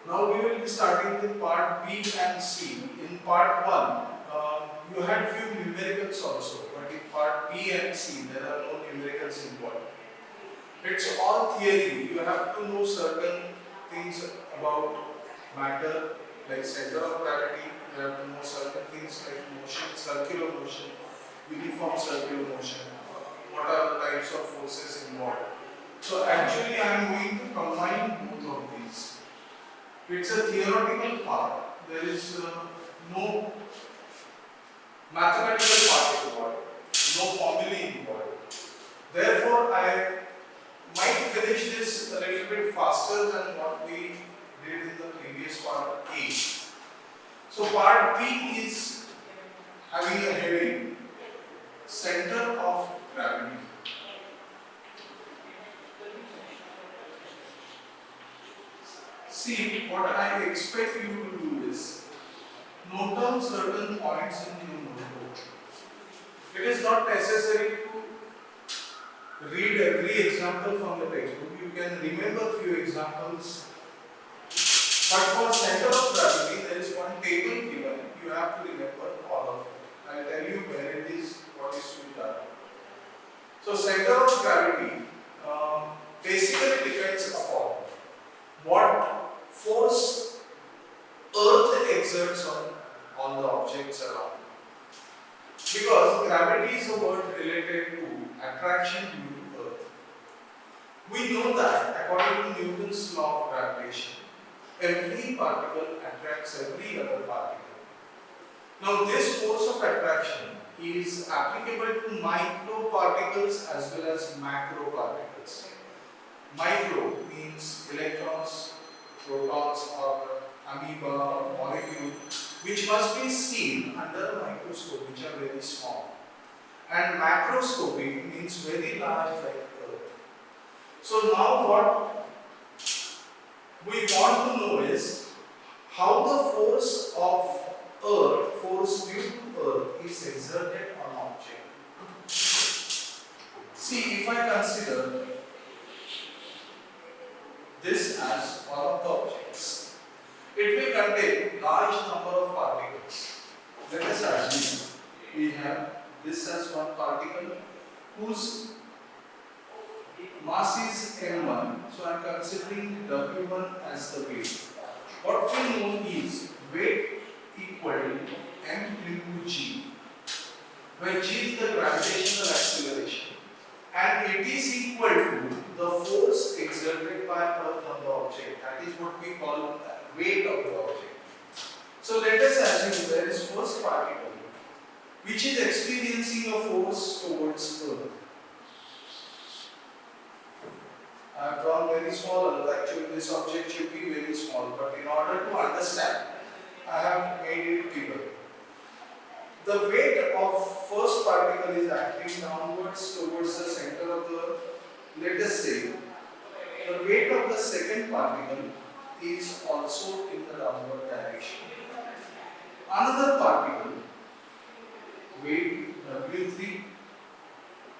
Now we will be starting with part B and C. In part 1, you had few numericals also, but in part B and C there are no numericals involved. It's all theory. You have to know certain things about matter like center of gravity. You have to know certain things like motion, circular motion, uniform circular motion. What are the types of forces involved? So actually I am going to combine both of these. It's a theoretical part. There is no mathematical part involved, no formulae involved. Therefore, I might finish this a little bit faster than what we did in the previous part A. So part B is having a heading, Center of Gravity. See, what I expect you to do is note down certain points in your notebook. It is not necessary to read every example from the textbook. You can remember few examples. But for center of gravity, there is one table given. You have to remember all of it. I will tell you where it is, what is to be done. So center of gravity basically depends upon what force Earth exerts on the objects around. Because gravity is a word related to attraction due to Earth. We know that according to Newton's law of gravitation, every particle attracts every other particle. Now this force of attraction is applicable to microparticles as well as macroparticles. Micro means electrons, protons or amoeba or molecule, which must be seen under a microscope, which are very small. And macroscopic means very large like Earth. So now what we want to know is how the force of Earth, force due to Earth is exerted on object. See, if I consider this as one of the objects, it will contain large number of particles. Let us assume we have this as one particle whose mass is m1. So I am considering w1 as the weight. What we know is weight equal to m into g, where g is the gravitational acceleration, and it is equal to the force exerted by Earth on the object. That is what we call weight of the object. So let us assume there is first particle which is experiencing a force towards Earth. I have drawn very small Earth. Actually this object should be very small, but in order to understand, I have made it bigger. The weight of first particle is acting downwards towards the center of the Earth. Let us say the weight of the second particle is also in the downward direction. Another particle, weight W3,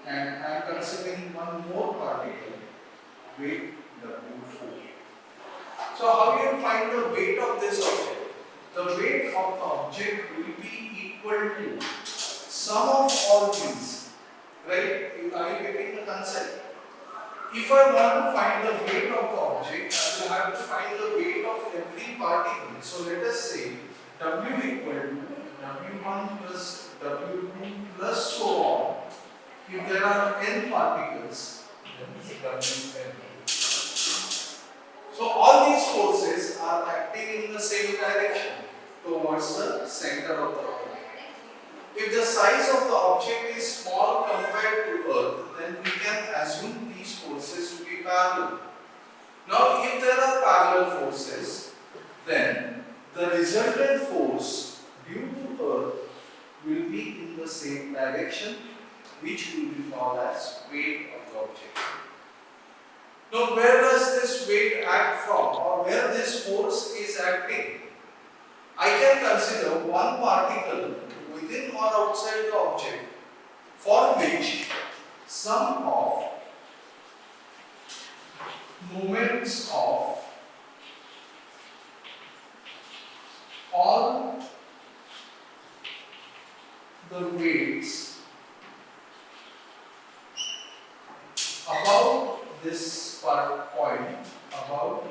and I am considering one more particle, weight W4. So how you find the weight of this object? The weight of the object will be equal to sum of all these. Right? Are you getting the concept? If I want to find the weight of the object, I will have to find the weight of every particle. So let us say W equal to W1 plus W2 plus so on. If there are n particles, then Wn. So all these forces are acting in the same direction towards the center of the Earth. If the size of the object is small compared to Earth, then we can assume these forces to be parallel. Now if there are parallel forces, then the resultant force due to Earth will be in the same direction, which will be called as weight of the object. Now where does this weight act from, or where this force is acting? I can consider one particle within or outside the object for which sum of moments of the weights about this point, about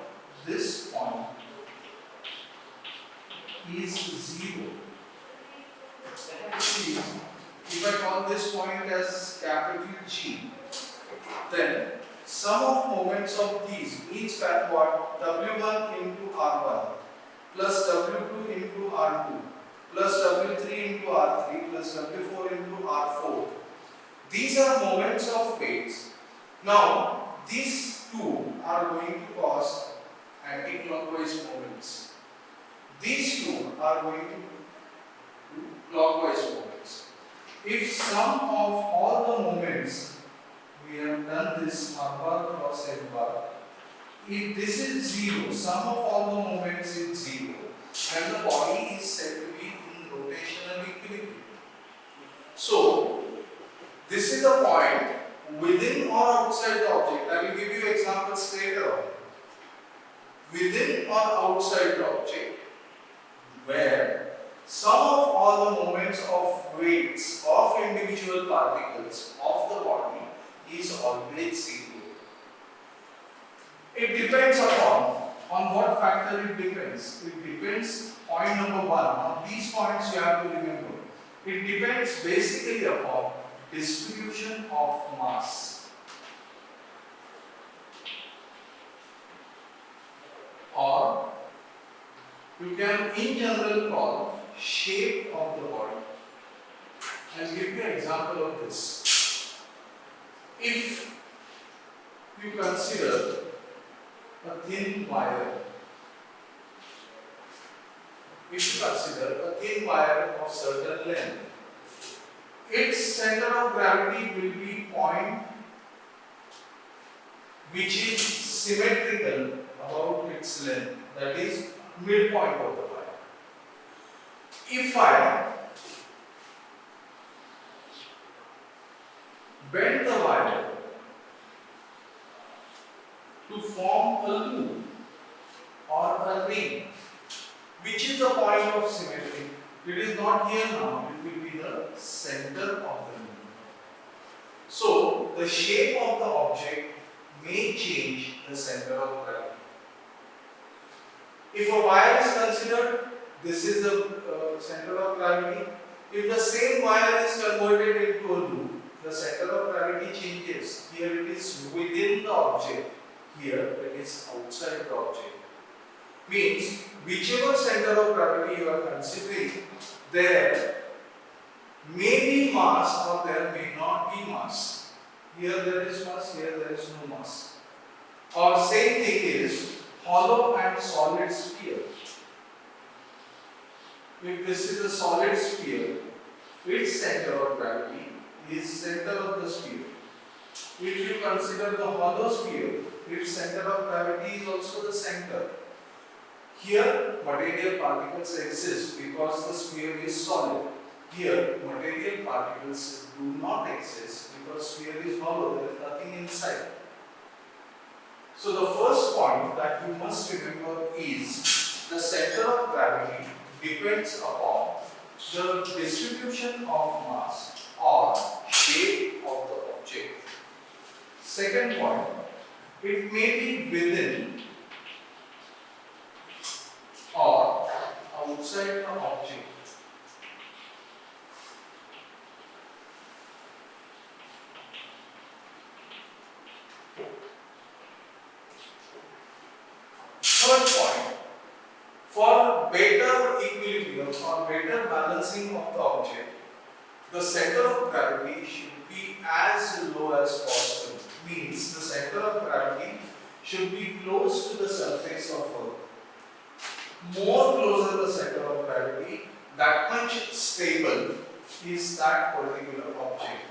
this point is 0. See, if I call this point as capital G, then sum of moments of these means that what? W1 into R1 plus W2 into R2 plus W3 into R3 plus W4 into R4. These are moments of weights. Now, these two are going to cause anti-clockwise moments. These two are going to do clockwise moments. If sum of all the moments, we have done this R bar cross F bar, if this is 0, sum of all the moments is 0, and the body is said to be in rotational equilibrium. So, this is a point within or outside the object. I will give you examples later on. Within or outside the object, where sum of all the moments of weights of individual particles of the body is always 0. It depends on what factor it depends. It depends, point number 1, on these points you have to remember. It depends basically upon distribution of mass, or you can in general call shape of the body. I'll give you an example of this. If you consider a thin wire, of certain length, its center of gravity will be point which is symmetrical about its length, that is midpoint of the wire. If I bend the wire to form a loop or a ring, which is the point of symmetry, it is not here now, it will be the center of the loop. So, the shape of the object may change the center of gravity. If a wire is considered, this is the center of gravity. If the same wire is converted into a loop, the center of gravity changes. Here it is within the object, here it is outside the object. Means, whichever center of gravity you are considering, there may be mass or there may not be mass. Here there is mass, here there is no mass. Or same thing is hollow and solid sphere. If this is a solid sphere, its center of gravity is center of the sphere. If you consider the hollow sphere, its center of gravity is also the center. Here material particles exist because the sphere is solid. Here material particles do not exist because sphere is hollow, there is nothing inside. So the first point that you must remember is the center of gravity depends upon the distribution of mass or shape of the object. Second point, it may be within or outside the object. Third point, for better equilibrium or better balancing of the object, the center of gravity should be as low as possible. Means the center of gravity should be close to the surface of Earth. More closer the center of gravity, that much stable is that particular object.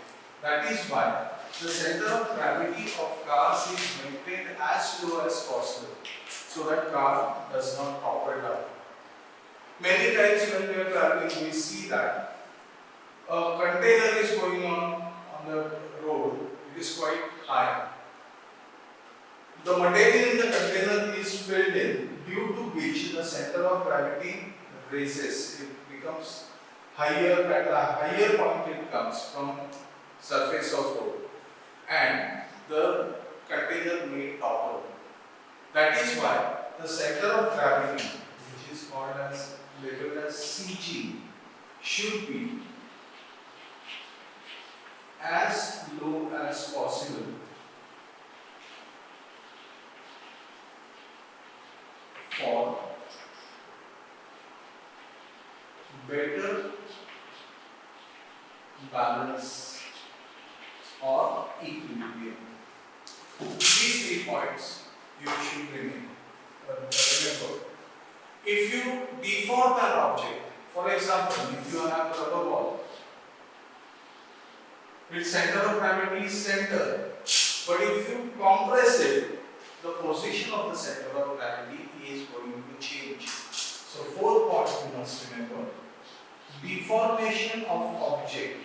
That is why the center of gravity of cars is maintained as low as possible, so that car does not topple down. Many times when we are traveling, we see that a container is going on the road, it is quite high. The material in the container is filled in, due to which the center of gravity raises, it becomes at a higher point it comes from surface of road, and the container may topple. That is why the center of gravity, which is called as labeled as CG, should be as low as possible for better balance or equilibrium. These 3 points you should remember. If you deform an object, for example, if you have a rubber ball, its center of gravity is center, but if you compress it, the position of the center of gravity is going to change. So 4 points you must remember. Deformation of object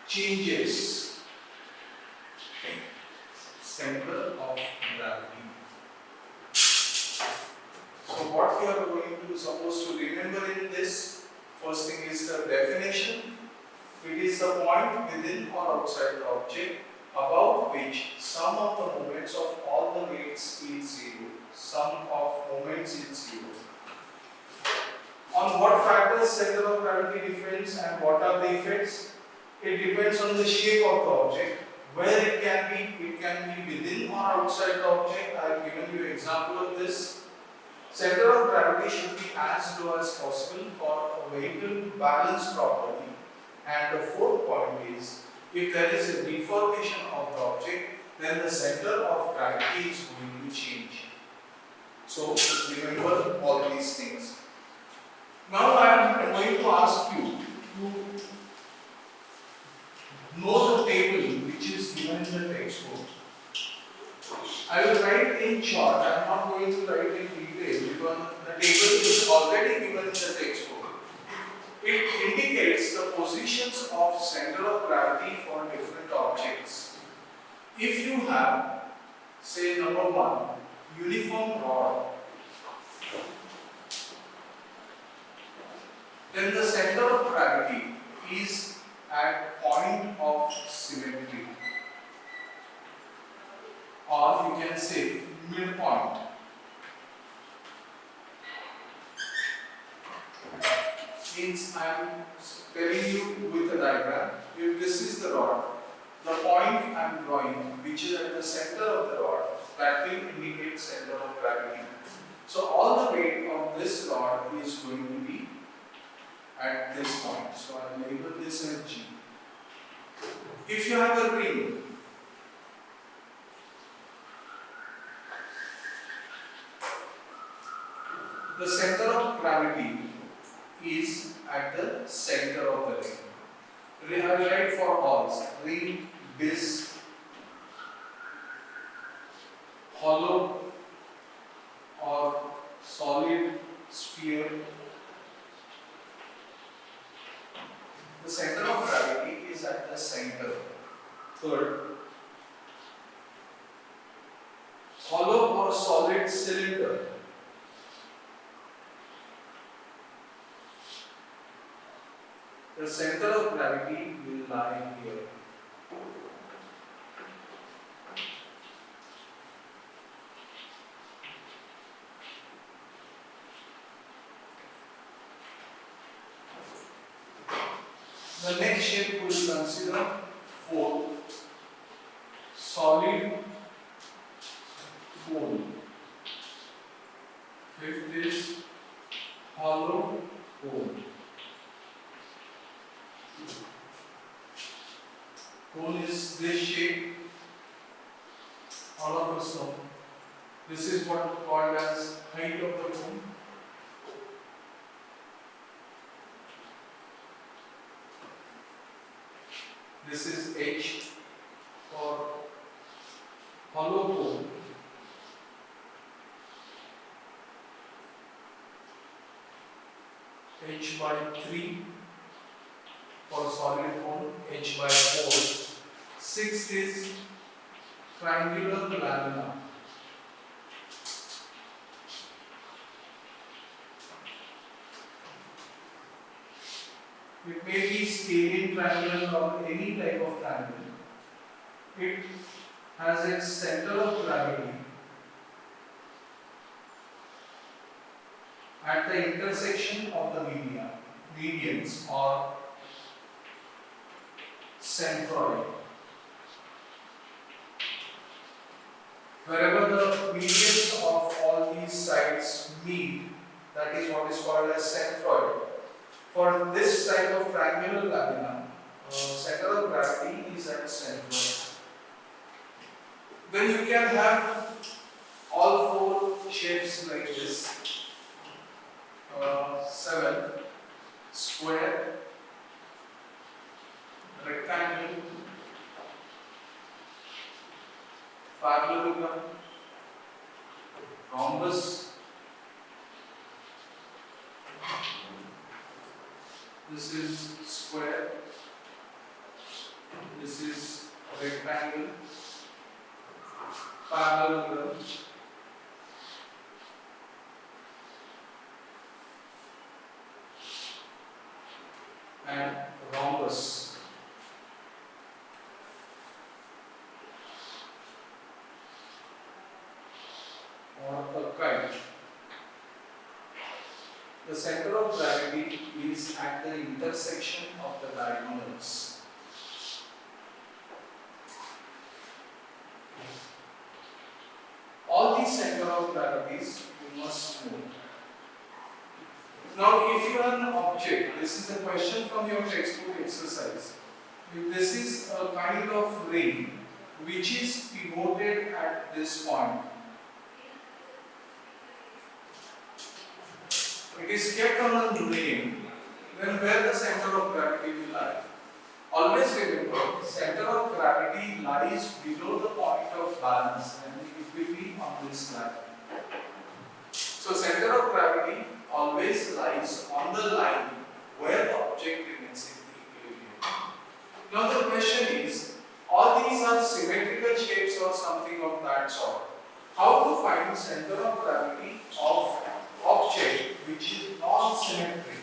changes center of gravity. So what you are going to supposed to remember in this, first thing is the definition. It is the point within or outside the object about which sum of the moments of all the weights is zero. Sum of moments is zero. On what factors center of gravity depends and what are the effects? It depends on the shape of the object. Where it can be within or outside the object. I have given you an example of this. Center of gravity should be as low as possible for a vehicle to balance properly. And the 4th point is, if there is a deformation of the object, then the center of gravity is going to change. So remember all these things. Now I am going to ask you to know the table which is given in the textbook. I will write in short, I am not going to write in detail because the table is already given in the textbook. It indicates the positions of center of gravity for different objects. If you have, say, number 1, uniform rod, then the center of gravity is at point of symmetry, or you can say midpoint. Means I am telling you with a diagram. If this is the rod, the point I am drawing, which is at the center of the rod, that will indicate center of gravity. So all the weight of this rod is going to be at this point. So I will label this as G. If you have a ring, the center of gravity is at the center of the ring. I will write for all: ring, disc, hollow or solid sphere. The center of gravity is at the center. Third, hollow or solid cylinder. The center of gravity will lie here. The next shape we will consider: fourth, solid cone. Fifth is hollow cone. Cone is this shape. All of us know. This is what called as height of the cone. This is H for hollow cone. H by 3 for solid cone, H by 4. Sixth is triangular lamina. It may be scalene triangle or any type of triangle. It has its center of gravity at the intersection of the medians or centroid. Wherever the medians of all these sides meet, that is what is called as centroid. For this type of triangular lamina, center of gravity is at centroid. Then you can have all four shapes like this. 7 square, rectangle, parallelogram, rhombus. This is square. This is rectangle, parallelogram, and rhombus. Or a kite. The center of gravity is at the intersection of the diagonals. All these center of gravities you must know. Now, if you are an object, this is a question from your textbook exercise. If this is a kind of ring which is pivoted at this point, it is kept on a plane, then where the center of gravity will lie? Always remember, center of gravity lies below the point of balance and it will be on this line. So center of gravity always lies on the line where the object remains in equilibrium. Now the question is, all these are symmetrical shapes or something of that sort. How to find center of gravity of object which is non-symmetric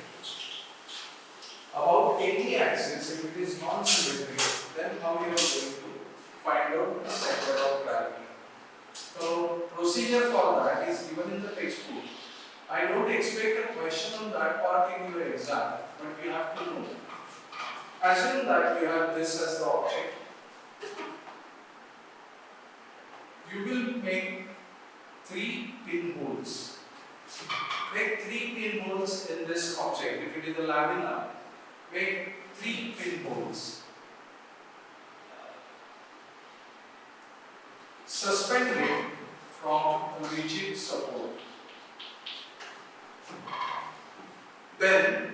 about any axis? If it is non-symmetric, then how you are going to find out the center of gravity? So procedure for that is given in the textbook. I don't expect a question on that part in your exam, but you have to know. Assume that you have this as the object. You will make 3 pinholes. Make 3 pinholes in this object. If it is a lamina, make 3 pinholes. Suspend it from a rigid support. Then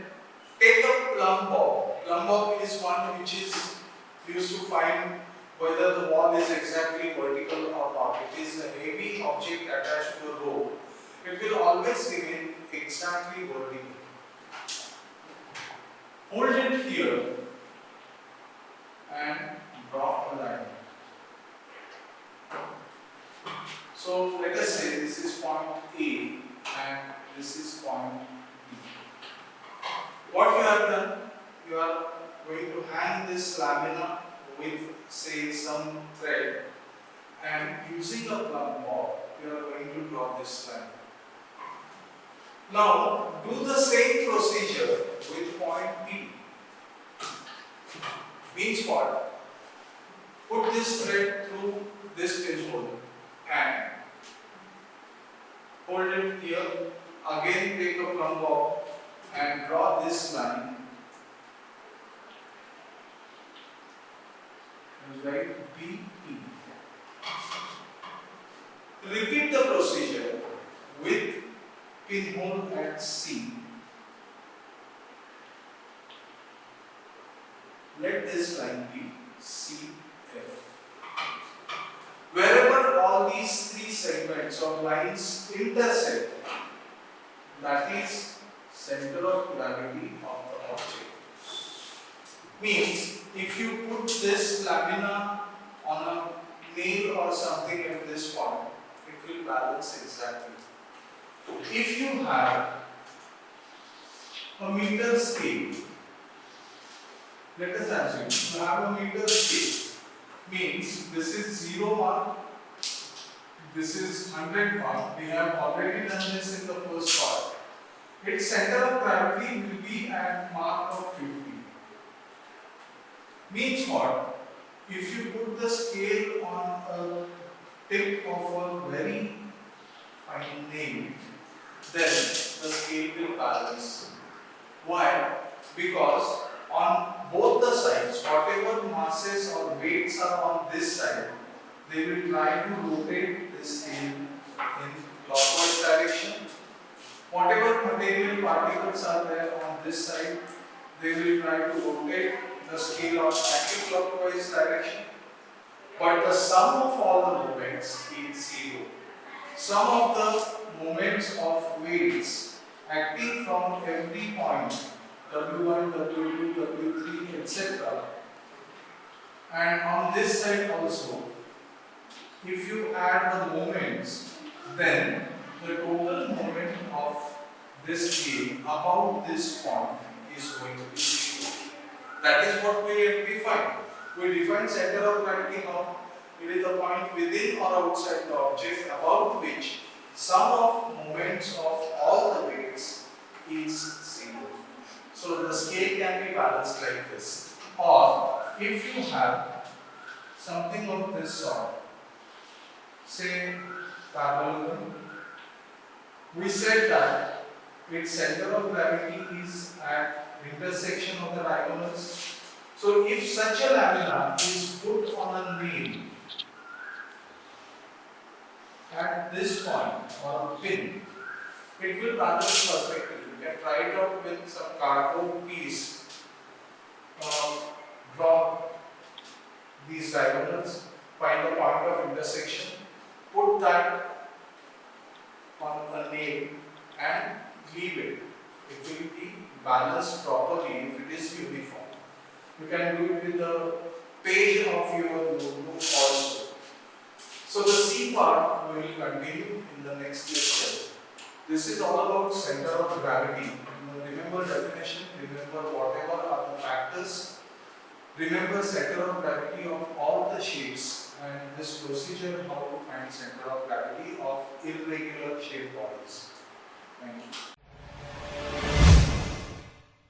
take a plumb bob. Plumb bob is one which is used to find whether the wall is exactly vertical or not. It is a heavy object attached to a rope. It will always remain exactly vertical. Hold it here and draw a line. So let us say this is point A and this is point B. What you have done? You are going to hang this lamina with, say, some thread, and using a plumb bob, you are going to draw this line. Now, do the same procedure with point B. Means what? Put this thread through this pinhole and hold it here. Again, take a plumb bob and draw this line. And write BE. Repeat the procedure with pinhole at C. Let this line be CF. Wherever all these 3 segments or lines intersect, that is center of gravity of the object. Means if you put this lamina on a nail or something at this point, it will balance exactly. If you have a meter scale Let us assume you have a meter scale. Means this is 0 mark, this is 100 mark. We have already done this in the first part. Its center of gravity will be at mark of 50. Means what? If you put the scale on a tip of a very fine nail, then the scale will balance. Why? Because on both the sides, whatever masses or weights are on this side, they will try to rotate this scale in clockwise direction. Whatever material particles are there on this side, they will try to rotate the scale on anti-clockwise direction. But the sum of all the moments is 0. Sum of the moments of weights acting from every point W1, W2, W3, etc. And on this side also, if you add the moments, then the total moment of this scale about this point is going to be 0. That is what we have defined. We define center of gravity how it is the point within or outside the object about which sum of moments of all the weights is 0. So the scale can be balanced like this. Or if you have something of this sort, say parallelogram, we said that its center of gravity is at intersection of the diagonals. So if such a lamina is put on a nail at this point or a pin, it will balance perfectly. You can try it out with some cardboard piece. Draw these diagonals, find the point of intersection, put that on a nail and leave it. It will be balanced properly if it is uniform. You can do it with the page of your notebook also. So the C part we will continue in the next lecture. This is all about center of gravity. Remember definition, remember whatever are the factors, remember center of gravity of all the shapes, and this procedure how to find center of gravity of irregular shaped bodies. Thank you.